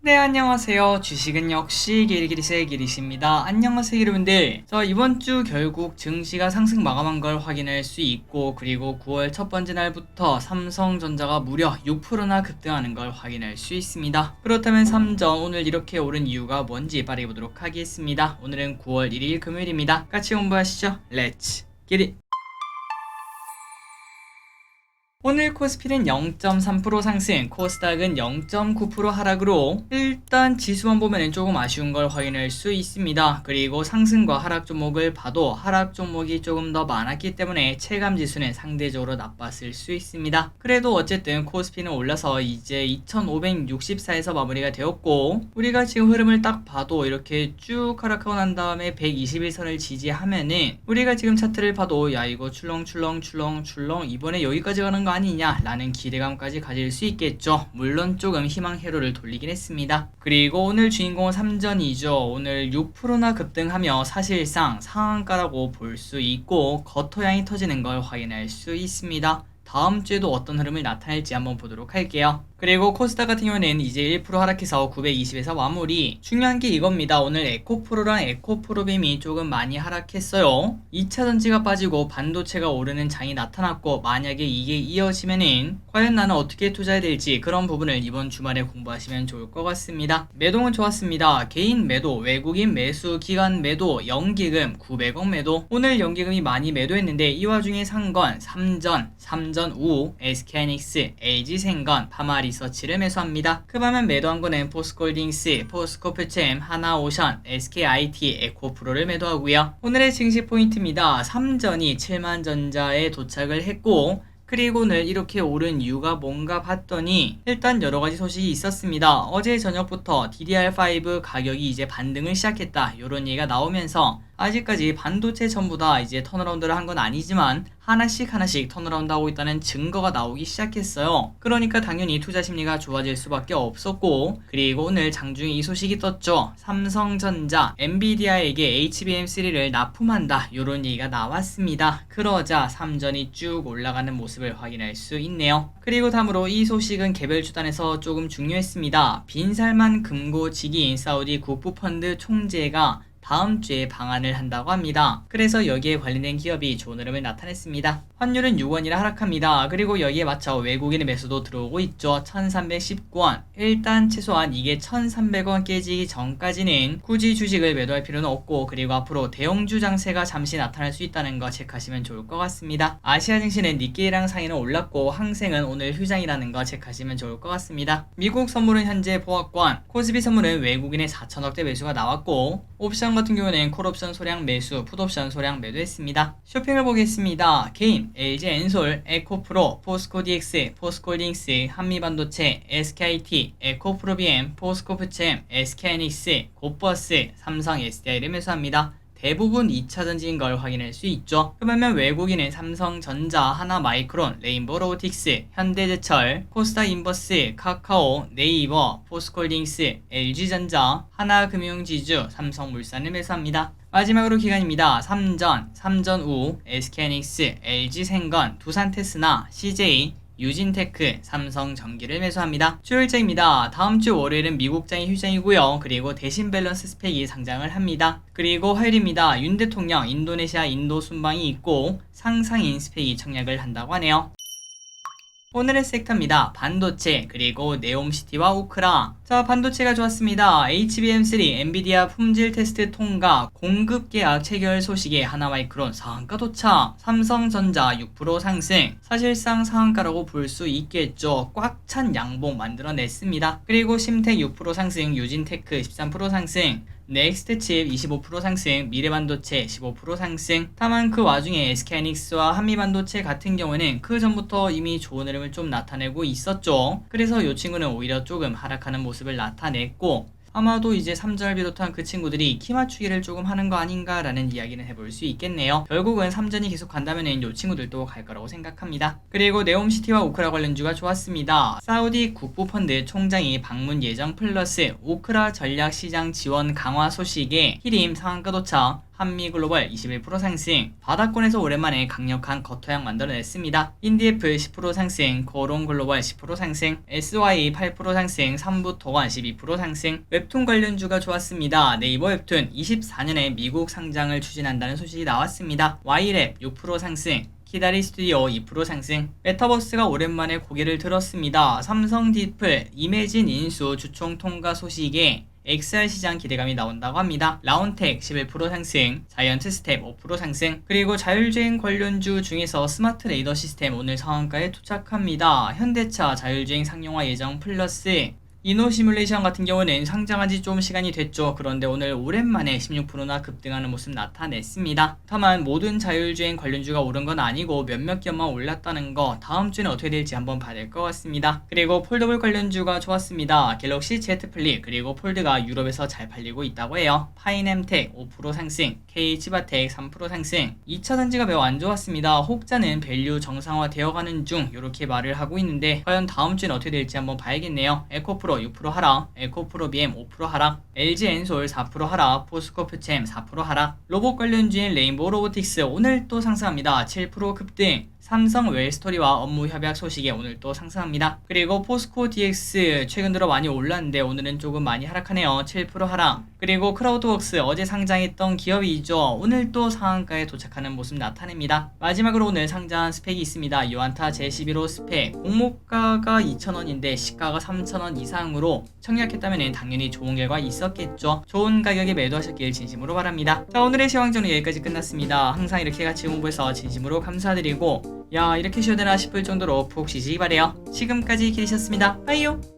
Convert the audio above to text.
네, 안녕하세요. 주식은 역시 기리기리세 기리시입니다. 안녕하세요, 여러분들. 이번 주 결국 증시가 상승 마감한 걸 확인할 수 있고, 그리고 9월 첫 번째 날부터 삼성전자가 무려 6%나 급등하는 걸 확인할 수 있습니다. 그렇다면 삼전 오늘 이렇게 오른 이유가 뭔지 빠르게 보도록 하겠습니다. 오늘은 9월 1일 금요일입니다. 같이 공부하시죠. 렛츠 기리! 오늘 코스피는 0.3% 상승, 코스닥은 0.9% 하락으로 일단 지수만 보면 조금 아쉬운 걸 확인할 수 있습니다. 그리고 상승과 하락 종목을 봐도 하락 종목이 조금 더 많았기 때문에 체감 지수는 상대적으로 나빴을 수 있습니다. 그래도 어쨌든 코스피는 올라서 이제 2564에서 마무리가 되었고, 우리가 지금 흐름을 딱 봐도 이렇게 쭉 하락하고 난 다음에 121선을 지지하면은 우리가 지금 차트를 봐도 야, 이거 출렁출렁 이번에 여기까지 가는 거 아니냐 라는 기대감까지 가질 수 있겠죠. 물론 조금 희망 회로를 돌리긴 했습니다. 그리고 오늘 주인공은 삼전이죠. 오늘 6%나 급등하며 사실상 상한가라고 볼 수 있고 겉토양이 터지는 걸 확인할 수 있습니다. 다음 주에도 어떤 흐름을 나타낼지 한번 보도록 할게요. 그리고 코스닥 같은 경우는 이제 1% 하락해서 920에서 마무리. 중요한 게 이겁니다. 오늘 에코프로랑 에코프로빔이 조금 많이 하락했어요. 2차 전지가 빠지고 반도체가 오르는 장이 나타났고, 만약에 이게 이어지면은 과연 나는 어떻게 투자해야 될지 그런 부분을 이번 주말에 공부하시면 좋을 것 같습니다. 매동은 좋았습니다. 개인 매도, 외국인 매수, 기관 매도, 연기금 900억 매도. 오늘 연기금이 많이 매도했는데 이 와중에 산 건 삼전 우, SK하이닉스, LG생건, 파마리서치를 매수합니다. 그 반면 매도한 거는 포스코홀딩스, 포스코프챔, 하나오션, SKIT, 에코프로를 매도하고요. 오늘의 증시 포인트입니다. 삼전이 7만전자에 도착을 했고, 그리고 오늘 이렇게 오른 이유가 뭔가 봤더니 일단 여러가지 소식이 있었습니다. 어제 저녁부터 DDR5 가격이 이제 반등을 시작했다, 이런 얘기가 나오면서 아직까지 반도체 전부 다 이제 턴어라운드를 한 건 아니지만 하나씩 턴어라운드 하고 있다는 증거가 나오기 시작했어요. 그러니까 당연히 투자 심리가 좋아질 수밖에 없었고, 그리고 오늘 장중에 이 소식이 떴죠. 삼성전자, 엔비디아에게 HBM3를 납품한다, 이런 얘기가 나왔습니다. 그러자 삼전이 쭉 올라가는 모습을 확인할 수 있네요. 그리고 다음으로 이 소식은 개별 주단에서 조금 중요했습니다. 빈살만 금고지기인 사우디 국부펀드 총재가 다음 주에 방한을 한다고 합니다. 그래서 여기에 관련된 기업이 좋은 흐름을 나타냈습니다. 환율은 6원이라 하락합니다. 그리고 여기에 맞춰 외국인의 매수도 들어오고 있죠. 1319원. 일단 최소한 이게 1300원 깨지기 전까지는 굳이 주식을 매도할 필요는 없고, 그리고 앞으로 대형주 장세가 잠시 나타날 수 있다는 거 체크하시면 좋을 것 같습니다. 아시아 증시는 니케이랑 상위는 올랐고 항생은 오늘 휴장이라는 거 체크하시면 좋을 것 같습니다. 미국 선물은 현재 보합권, 코스피 선물은 외국인의 4천억대 매수가 나왔고, 옵션 같은 경우는 콜옵션 소량 매수, 풋옵션 소량 매도했습니다. 쇼핑을 보겠습니다. 개인, LG엔솔, 에코프로, 포스코DX, 포스코홀딩스, 한미반도체, SKIT, 에코프로비엠, 포스코프챔, SK하이닉스, 고버스, 삼성 SDI를 매수합니다. 대부분 2차전지인 걸 확인할 수 있죠. 그러면 외국인은 삼성전자, 하나마이크론, 레인보로보틱스, 현대제철, 코스닥인버스, 카카오, 네이버, 포스코홀딩스, LG전자, 하나금융지주, 삼성물산을 매수합니다. 마지막으로 기관입니다. 삼전 우, SK하이닉스, LG생건, 두산테스나, CJ, 유진테크, 삼성전기를 매수합니다. 수요일장입니다. 다음주 월요일은 미국장이 휴장이고요. 그리고 대신 밸런스 스펙이 상장을 합니다. 그리고 화요일입니다. 윤 대통령 인도네시아 인도 순방이 있고 상상인 스펙이 청약을 한다고 하네요. 오늘의 섹터입니다. 반도체, 그리고 네옴시티와 오크라. 자, 반도체가 좋았습니다. HBM3 엔비디아 품질 테스트 통과, 공급 계약 체결 소식에 하나마이크론 상한가 도착, 삼성전자 6% 상승. 사실상 상한가라고 볼 수 있겠죠. 꽉 찬 양봉 만들어냈습니다. 그리고 심텍 6% 상승, 유진테크 13% 상승, 넥스트칩 25% 상승, 미래반도체 15% 상승. 다만 그 와중에 SK하이닉스와 한미반도체 같은 경우는 그 전부터 이미 좋은 흐름을 좀 나타내고 있었죠. 그래서 이 친구는 오히려 조금 하락하는 모습을 나타냈고, 아마도 이제 3전을 비롯한 그 친구들이 키 맞추기를 조금 하는 거 아닌가 라는 이야기는 해볼 수 있겠네요. 결국은 3전이 계속 간다면은 이 친구들도 갈 거라고 생각합니다. 그리고 네옴시티와 오크라 관련주가 좋았습니다. 사우디 국부펀드 총장이 방문 예정 플러스 오크라 전략시장 지원 강화 소식에 히림 상한가 도착, 한미글로벌 21% 상승, 바닥권에서 오랜만에 강력한 겉토양 만들어냈습니다. 인디F 10% 상승, 코롱글로벌 10% 상승, SY 8% 상승, 삼부토건 12% 상승. 웹툰 관련주가 좋았습니다. 네이버 웹툰 24년에 미국 상장을 추진한다는 소식이 나왔습니다. Y랩 6% 상승, 키다리 스튜디오 2% 상승. 메타버스가 오랜만에 고개를 들었습니다. 삼성 디플, 이매진 인수 주총 통과 소식에 XR 시장 기대감이 나온다고 합니다. 라운텍 11% 상승, 자이언트 스텝 5% 상승. 그리고 자율주행 관련주 중에서 스마트 레이더 시스템 오늘 상한가에 도착합니다. 현대차 자율주행 상용화 예정 플러스 이노 시뮬레이션 같은 경우는 상장한 지 좀 시간이 됐죠. 그런데 오늘 오랜만에 16%나 급등하는 모습 나타냈습니다. 다만 모든 자율주행 관련주가 오른 건 아니고 몇몇 기업만 올랐다는 거 다음 주는 어떻게 될지 한번 봐야 될 것 같습니다. 그리고 폴더블 관련주가 좋았습니다. 갤럭시 Z 플립 그리고 폴드가 유럽에서 잘 팔리고 있다고 해요. 파이넴텍 5% 상승, KH바텍 3% 상승. 2차전지가 매우 안 좋았습니다. 혹자는 밸류 정상화 되어가는 중 이렇게 말을 하고 있는데 과연 다음 주는 어떻게 될지 한번 봐야겠네요. 에코프로 6% 하락, 에코프로 BM 5% 하락, LG엔솔 4% 하락, 포스코프챔 4% 하락. 로봇 관련주인 레인보우 로보틱스 오늘 또 상승합니다. 7% 급등. 삼성 웰스토리와 업무 협약 소식에 오늘 또 상승합니다. 그리고 포스코 DX 최근 들어 많이 올랐는데 오늘은 조금 많이 하락하네요. 7% 하락. 그리고 크라우드웍스 어제 상장했던 기업이죠. 오늘 또 상한가에 도착하는 모습 나타냅니다. 마지막으로 오늘 상장한 스펙이 있습니다. 유안타 제11호 스펙. 공모가가 2,000원인데 시가가 3,000원 이상으로 청약했다면 당연히 좋은 결과 있었겠죠. 좋은 가격에 매도하셨길 진심으로 바랍니다. 자, 오늘의 시황전은 여기까지 끝났습니다. 항상 이렇게 같이 공부해서 진심으로 감사드리고 야 이렇게 쉬어야 되나 싶을 정도로 푹 쉬시기 바래요. 지금까지 기리셨습니다. 빠이요.